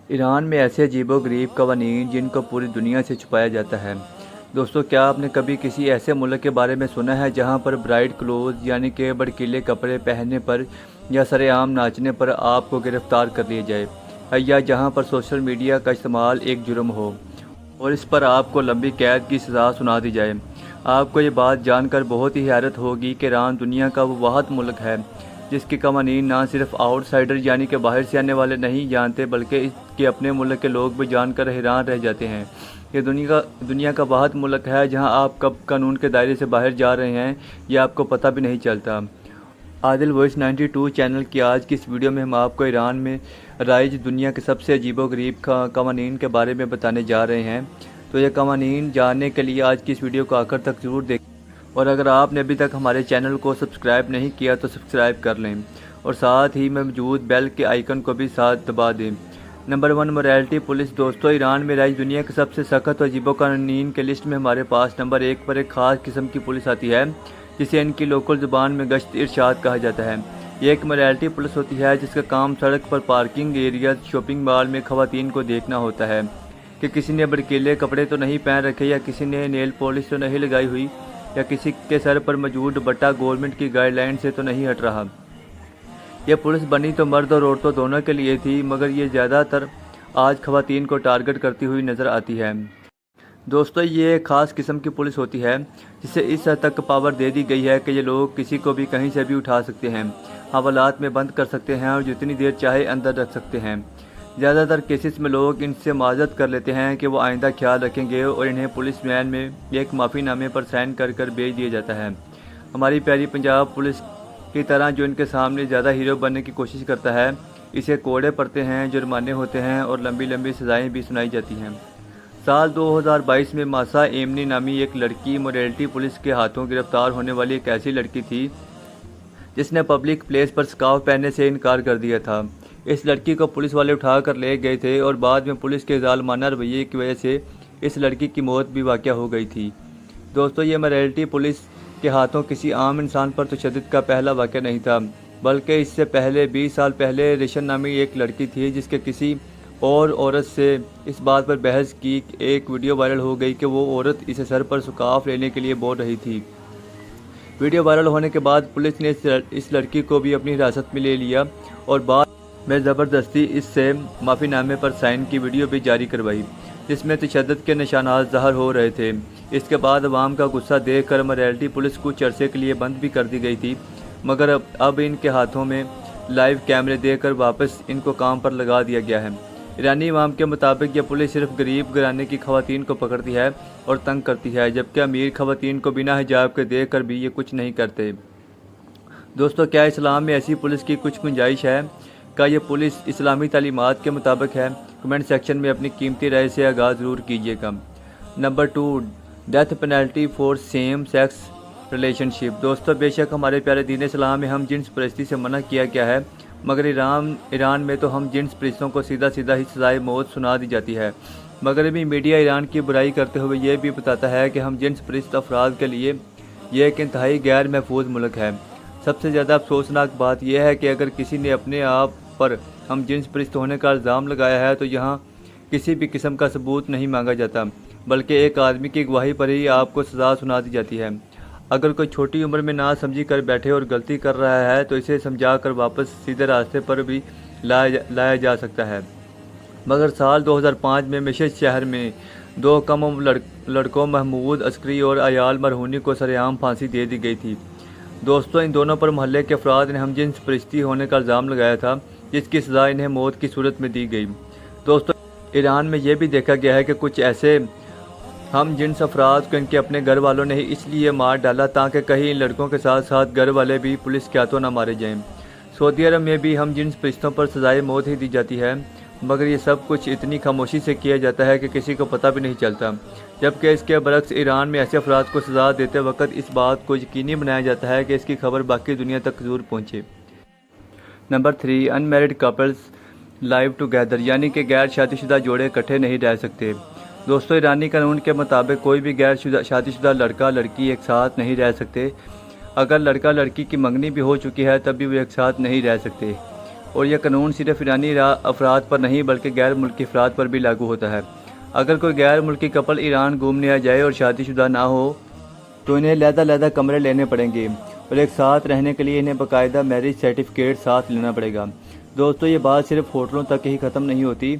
ایران میں ایسے عجیب و غریب قوانین جن کو پوری دنیا سے چھپایا جاتا ہے۔ دوستو، کیا آپ نے کبھی کسی ایسے ملک کے بارے میں سنا ہے جہاں پر برائٹ کلوز یعنی کہ بھڑکیلے کپڑے پہننے پر یا سرے عام ناچنے پر آپ کو گرفتار کر لیا جائے، یا جہاں پر سوشل میڈیا کا استعمال ایک جرم ہو اور اس پر آپ کو لمبی قید کی سزا سنا دی جائے؟ آپ کو یہ بات جان کر بہت ہی حیرت ہوگی کہ ایران دنیا کا وہ واحد ملک ہے جس کی قوانین نہ صرف آؤٹ سائڈر یعنی کہ باہر سے آنے والے نہیں جانتے، بلکہ اس کے اپنے ملک کے لوگ بھی جان کر حیران رہ جاتے ہیں۔ یہ دنیا کا واحد ملک ہے جہاں آپ کب قانون کے دائرے سے باہر جا رہے ہیں یہ آپ کو پتہ بھی نہیں چلتا۔ عادل وائس 92 چینل کی آج کی اس ویڈیو میں ہم آپ کو ایران میں رائج دنیا کے سب سے عجیب و غریب قوانین کے بارے میں بتانے جا رہے ہیں۔ تو یہ قوانین جاننے کے لیے آج کی اس ویڈیو کو آخر تک ضرور دیکھیں، اور اگر آپ نے ابھی تک ہمارے چینل کو سبسکرائب نہیں کیا تو سبسکرائب کر لیں اور ساتھ ہی میں موجود بیل کے آئیکن کو بھی ساتھ دبا دیں۔ Number 1، morality police. دوستو، ایران میں رائج دنیا کے سب سے سخت اور عجیب و قوانین کے لسٹ میں ہمارے پاس نمبر 1 پر ایک خاص قسم کی پولیس آتی ہے جسے ان کی لوکل زبان میں گشت ارشاد کہا جاتا ہے۔ یہ ایک موریلٹی پولیس ہوتی ہے جس کا کام سڑک پر پارکنگ ایریاز، شاپنگ مال میں خواتین کو دیکھنا ہوتا ہے کہ کسی نے بھڑکیلے کپڑے تو نہیں پہن رکھے، یا کسی نے نیل پالش تو نہیں لگائی ہوئی، یا کسی کے سر پر موجود دوپٹہ گورنمنٹ کی گائیڈ لائن سے تو نہیں ہٹ رہا۔ یہ پولیس بنی تو مرد اور عورتوں دونوں کے لیے تھی، مگر یہ زیادہ تر آج خواتین کو ٹارگٹ کرتی ہوئی نظر آتی ہے۔ دوستو، یہ ایک خاص قسم کی پولیس ہوتی ہے جسے اس حد تک پاور دے دی گئی ہے کہ یہ لوگ کسی کو بھی کہیں سے بھی اٹھا سکتے ہیں، حوالات میں بند کر سکتے ہیں اور جتنی دیر چاہے اندر رکھ سکتے ہیں۔ زیادہ تر کیسز میں لوگ ان سے معذرت کر لیتے ہیں کہ وہ آئندہ خیال رکھیں گے اور انہیں پولیس وین میں ایک معافی نامے پر سائن کر بھیج دیا جاتا ہے۔ ہماری پیاری پنجاب پولیس کی طرح جو ان کے سامنے زیادہ ہیرو بننے کی کوشش کرتا ہے، اسے کوڑے پڑتے ہیں، جرمانے ہوتے ہیں اور لمبی لمبی سزائیں بھی سنائی جاتی ہیں۔ سال 2022 میں ماسا ایمنی نامی ایک لڑکی موریلٹی پولیس کے ہاتھوں گرفتار ہونے والی ایک ایسی لڑکی تھی جس نے پبلک پلیس پر سکارف پہننے سے انکار کر دیا تھا۔ اس لڑکی کو پولیس والے اٹھا کر لے گئے تھے اور بعد میں پولیس کے ظالمانہ رویے کی وجہ سے اس لڑکی کی موت بھی واقع ہو گئی تھی۔ دوستو، یہ موریلٹی پولیس کے ہاتھوں کسی عام انسان پر تشدد کا پہلا واقعہ نہیں تھا، بلکہ اس سے پہلے 20 سال پہلے ریشن نامی ایک لڑکی تھی جس کے کسی اور عورت سے اس بات پر بحث کی ایک ویڈیو وائرل ہو گئی کہ وہ عورت اسے سر پر سکارف لینے کے لیے بول رہی تھی۔ ویڈیو وائرل ہونے کے بعد پولیس نے اس لڑکی کو بھی اپنی حراست میں لے لیا اور بعد میں زبردستی اس سے معافی نامے پر سائن کی ویڈیو بھی جاری کروائی جس میں تشدد کے نشانات ظاہر ہو رہے تھے۔ اس کے بعد عوام کا غصہ دیکھ کر موریلٹی پولیس کچھ عرصے کے لیے بند بھی کر دی گئی تھی، مگر اب ان کے ہاتھوں میں لائیو کیمرے دے کر واپس ان کو کام پر لگا دیا گیا ہے۔ ایرانی عوام کے مطابق یہ پولیس صرف غریب گھرانے کی خواتین کو پکڑتی ہے اور تنگ کرتی ہے، جبکہ امیر خواتین کو بنا حجاب کے دیکھ کر بھی یہ کچھ نہیں کرتے۔ دوستو، کیا اسلام میں ایسی پولیس کی کچھ گنجائش ہے؟ کیا یہ پولیس اسلامی تعلیمات کے مطابق ہے؟ کمنٹ سیکشن میں اپنی قیمتی رائے سے آگاہ ضرور کیجیے گا۔ Number 2، death penalty for same sex relationship. دوستو، بے شک ہمارے پیارے دین اسلام میں ہم جنس پرستی سے منع کیا گیا ہے، مگر ایران میں تو ہم جنس پرستوں کو سیدھا ہی سزائے موت سنا دی جاتی ہے۔ مغربی میڈیا ایران کی برائی کرتے ہوئے یہ بھی بتاتا ہے کہ ہم جنس پرست افراد کے لیے یہ ایک انتہائی غیر محفوظ ملک ہے۔ سب سے زیادہ افسوسناک بات یہ ہے کہ اگر کسی نے اپنے آپ پر ہم جنس پرست ہونے کا الزام لگایا ہے تو یہاں کسی بھی قسم کا ثبوت نہیں مانگا جاتا، بلکہ ایک آدمی کی گواہی پر ہی آپ کو سزا سنا دی جاتی ہے۔ اگر کوئی چھوٹی عمر میں نہ سمجھی کر بیٹھے اور غلطی کر رہا ہے تو اسے سمجھا کر واپس سیدھے راستے پر بھی لایا جا سکتا ہے، مگر سال 2005 میں مشہد شہر میں 2 کم عمر لڑکوں محمود عسکری اور ایال مرہونی کو سرعام پھانسی دے دی گئی تھی۔ دوستو، ان دونوں پر محلے کے افراد نے ہم جنس پرستی ہونے کا الزام لگایا تھا جس کی سزا انہیں موت کی صورت میں دی گئی۔ دوستو، ایران میں یہ بھی دیکھا گیا ہے کہ کچھ ایسے ہم جنس افراد کو ان کے اپنے گھر والوں نے اس لیے مار ڈالا تاکہ کہیں ان لڑکوں کے ساتھ ساتھ گھر والے بھی پولیس کے ہاتھوں نہ مارے جائیں۔ سعودی عرب میں بھی ہم جنس پرستوں پر سزائے موت ہی دی جاتی ہے، مگر یہ سب کچھ اتنی خاموشی سے کیا جاتا ہے کہ کسی کو پتہ بھی نہیں چلتا، جبکہ اس کے برعکس ایران میں ایسے افراد کو سزا دیتے وقت اس بات کو یقینی بنایا جاتا ہے کہ اس کی خبر باقی دنیا تک ضرور پہنچے۔ Number 3، in married couples live together, یعنی کہ غیر شادی شدہ جوڑے اکٹھے نہیں رہ سکتے۔ دوستو، ایرانی قانون کے مطابق کوئی بھی غیر شادی شدہ لڑکا لڑکی ایک ساتھ نہیں رہ سکتے۔ اگر لڑکا لڑکی کی منگنی بھی ہو چکی ہے تب بھی وہ ایک ساتھ نہیں رہ سکتے، اور یہ قانون صرف ایرانی افراد پر نہیں بلکہ غیر ملکی افراد پر بھی لاگو ہوتا ہے۔ اگر کوئی غیر ملکی کپل ایران گھومنے آ جائے اور شادی شدہ نہ ہو تو انہیں علیحدہ کمرے لینے پڑیں گے اور ایک ساتھ رہنے کے لیے انہیں باقاعدہ میرج سرٹیفکیٹ ساتھ لینا پڑے گا۔ دوستو یہ بات صرف ہوٹلوں تک ہی ختم نہیں ہوتی،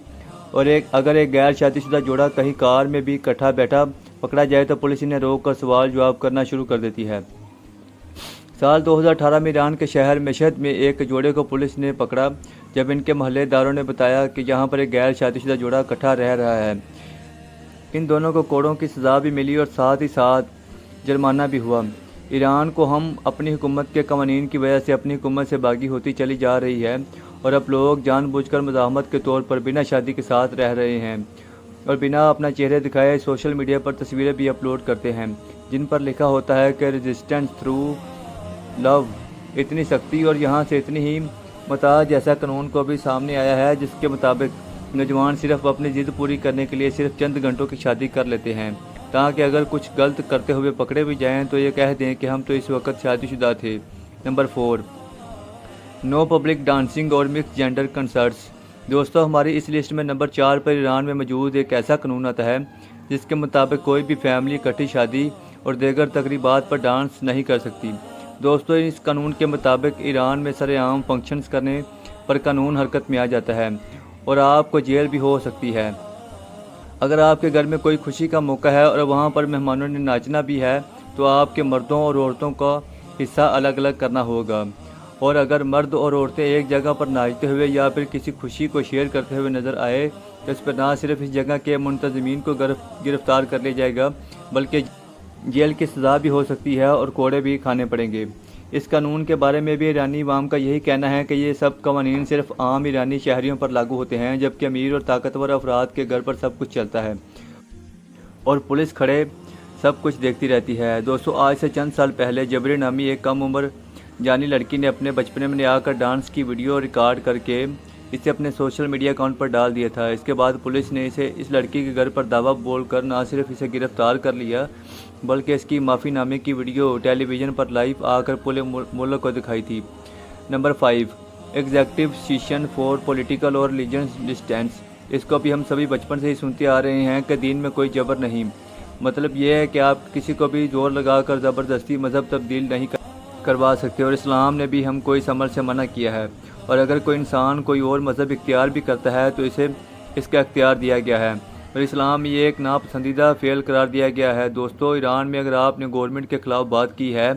اور اگر ایک غیر شادی شدہ جوڑا کہیں کار میں بھی اکٹھا بیٹھا پکڑا جائے تو پولیس انہیں روک کر سوال جواب کرنا شروع کر دیتی ہے۔ سال 2018 میں ایران کے شہر مشہد میں ایک جوڑے کو پولیس نے پکڑا جب ان کے محلے داروں نے بتایا کہ یہاں پر ایک غیر شادی شدہ جوڑا اکٹھا رہ رہا ہے۔ ان دونوں کو کوڑوں کی سزا بھی ملی اور ساتھ ہی ساتھ جرمانہ بھی ہوا۔ ایران کو ہم اپنی حکومت کے قوانین کی وجہ سے اپنی حکومت سے باغی ہوتی چلی جا رہی ہے، اور اب لوگ جان بوجھ کر مزاحمت کے طور پر بنا شادی کے ساتھ رہ رہے ہیں اور بنا اپنا چہرے دکھائے سوشل میڈیا پر تصویریں بھی اپلوڈ کرتے ہیں جن پر لکھا ہوتا ہے کہ ریزسٹنس تھرو لو۔ اتنی سختی اور یہاں سے اتنی ہی متاع جیسا قانون کو بھی سامنے آیا ہے جس کے مطابق نوجوان صرف اپنی ضد پوری کرنے کے لیے صرف چند گھنٹوں کی شادی کر لیتے ہیں تاکہ اگر کچھ غلط کرتے ہوئے پکڑے بھی جائیں تو یہ کہہ دیں کہ ہم تو اس وقت شادی شدہ تھے۔ نمبر 4، نو پبلک ڈانسنگ اور مکس جینڈر کنسرٹس۔ دوستو ہماری اس لسٹ میں نمبر 4 پر ایران میں موجود ایک ایسا قانون آتا ہے جس کے مطابق کوئی بھی فیملی اکٹھی شادی اور دیگر تقریبات پر ڈانس نہیں کر سکتی۔ دوستو اس قانون کے مطابق ایران میں سر عام فنکشنز کرنے پر قانون حرکت میں آ جاتا ہے اور آپ کو جیل بھی ہو سکتی ہے۔ اگر آپ کے گھر میں کوئی خوشی کا موقع ہے اور وہاں پر مہمانوں نے ناچنا بھی ہے تو آپ کے مردوں اور عورتوں کا حصہ الگ الگ کرنا ہوگا، اور اگر مرد اور عورتیں ایک جگہ پر ناچتے ہوئے یا پھر کسی خوشی کو شیئر کرتے ہوئے نظر آئے تو اس پر نہ صرف اس جگہ کے منتظمین کو گرفتار کر لیا جائے گا بلکہ جیل کی سزا بھی ہو سکتی ہے اور کوڑے بھی کھانے پڑیں گے۔ اس قانون کے بارے میں بھی ایرانی عوام کا یہی کہنا ہے کہ یہ سب قوانین صرف عام ایرانی شہریوں پر لاگو ہوتے ہیں جبکہ امیر اور طاقتور افراد کے گھر پر سب کچھ چلتا ہے اور پولیس کھڑے سب کچھ دیکھتی رہتی ہے۔ دوستو آج سے چند سال پہلے جبری نامی ایک کم عمر جانی لڑکی نے اپنے بچپنے میں آ کر ڈانس کی ویڈیو ریکارڈ کر کے اسے اپنے سوشل میڈیا اکاؤنٹ پر ڈال دیا تھا۔ اس کے بعد پولیس نے اس لڑکی کے گھر پر دعویٰ بول کر نہ صرف اسے گرفتار کر لیا بلکہ اس کی معافی نامے کی ویڈیو ٹیلی ویژن پر لائیو آ کر پورے ملک کو دکھائی تھی۔ Number 5، executive session for political اور ریلیجنس ڈسٹینس۔ اس کو بھی ہم سبھی بچپن سے ہی سنتے آ رہے ہیں کہ دین میں کوئی جبر نہیں، مطلب یہ ہے کہ آپ کسی کو بھی زور لگا کر زبردستی مذہب تبدیل نہیں کروا سکتے، اور اسلام نے بھی ہم کو اس عمل سے منع کیا ہے، اور اگر کوئی انسان کوئی اور مذہب اختیار بھی کرتا ہے تو اسے اس کا اختیار دیا گیا ہے اور اسلام یہ ایک ناپسندیدہ فعل قرار دیا گیا ہے۔ دوستو ایران میں اگر آپ نے گورنمنٹ کے خلاف بات کی ہے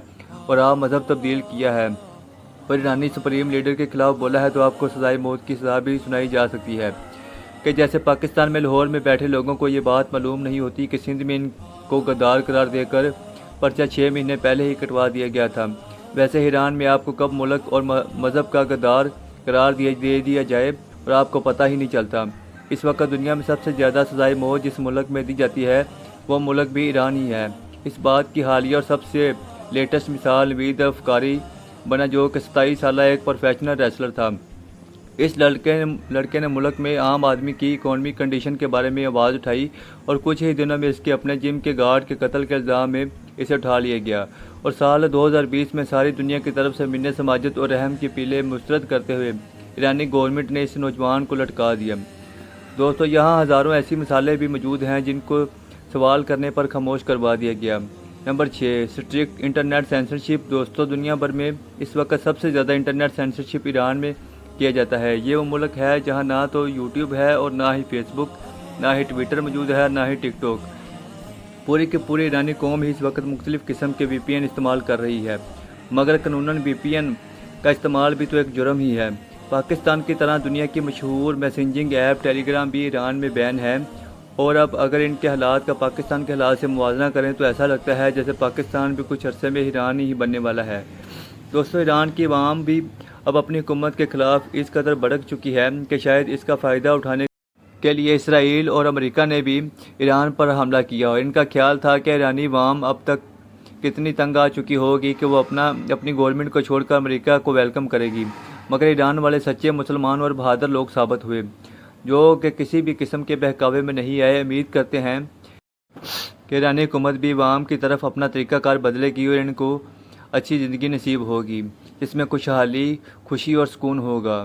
اور آپ مذہب تبدیل کیا ہے اور ایرانی سپریم لیڈر کے خلاف بولا ہے تو آپ کو سزائے موت کی سزا بھی سنائی جا سکتی ہے۔ کہ جیسے پاکستان میں لاہور میں بیٹھے لوگوں کو یہ بات معلوم نہیں ہوتی کہ سندھ میں ان کو غدار قرار دے کر پرچہ 6 مہینے پہلے ہی کٹوا دیا گیا تھا، ویسے ایران میں آپ کو کب ملک اور مذہب کا غدار قرار دے دیا جائے اور آپ کو پتہ ہی نہیں چلتا۔ اس وقت دنیا میں سب سے زیادہ سزائے موت جس ملک میں دی جاتی ہے وہ ملک بھی ایران ہی ہے۔ اس بات کی حالیہ اور سب سے لیٹسٹ مثال وحید افکاری بنا جو کہ 27 سالہ ایک پروفیشنل ریسلر تھا۔ اس لڑکے نے ملک میں عام آدمی کی اکانومی کنڈیشن کے بارے میں آواز اٹھائی اور کچھ ہی دنوں میں اس کے اپنے جم کے گارڈ کے قتل کے الزام میں اسے اٹھا لیا گیا اور سال 2020 میں ساری دنیا کی طرف سے منت سماجت اور رحم کی اپیلیں مسترد کرتے ہوئے ایرانی گورنمنٹ نے اس نوجوان کو لٹکا دیا۔ دوستو یہاں ہزاروں ایسی مثالیں بھی موجود ہیں جن کو سوال کرنے پر خاموش کروا دیا گیا۔ Number 6، strict internet censorship. دوستو دنیا بھر میں اس وقت سب سے زیادہ انٹرنیٹ سینسرشپ ایران میں کیا جاتا ہے۔ یہ وہ ملک ہے جہاں نہ تو یوٹیوب ہے اور نہ ہی فیس بک، نہ ہی ٹویٹر موجود ہے، نہ ہی ٹک ٹاک۔ پوری کی پوری ایرانی قوم ہی اس وقت مختلف قسم کے VPN استعمال کر رہی ہے، مگر قانوناً VPN کا استعمال بھی تو ایک جرم ہی ہے۔ پاکستان کی طرح دنیا کی مشہور میسنجنگ ایپ ٹیلی گرام بھی ایران میں بین ہے، اور اب اگر ان کے حالات کا پاکستان کے حالات سے موازنہ کریں تو ایسا لگتا ہے جیسے پاکستان بھی کچھ عرصے میں ایران ہی بننے والا ہے۔ دوستو ایران کی عوام بھی اب اپنی حکومت کے خلاف اس قدر بھڑک چکی ہے کہ شاید اس کا فائدہ اٹھانے کے لیے اسرائیل اور امریکہ نے بھی ایران پر حملہ کیا، اور ان کا خیال تھا کہ ایرانی عوام اب تک کتنی تنگ آ چکی ہوگی کہ وہ اپنی گورنمنٹ کو چھوڑ کر امریکہ کو ویلکم کرے گی، مگر ایران والے سچے مسلمان اور بہادر لوگ ثابت ہوئے جو کہ کسی بھی قسم کے بہکاوے میں نہیں آئے۔ امید کرتے ہیں کہ ایرانی حکومت بھی عوام کی طرف اپنا طریقہ کار بدلے گی اور ان کو اچھی زندگی نصیب ہوگی جس میں خوشحالی، خوشی اور سکون ہوگا۔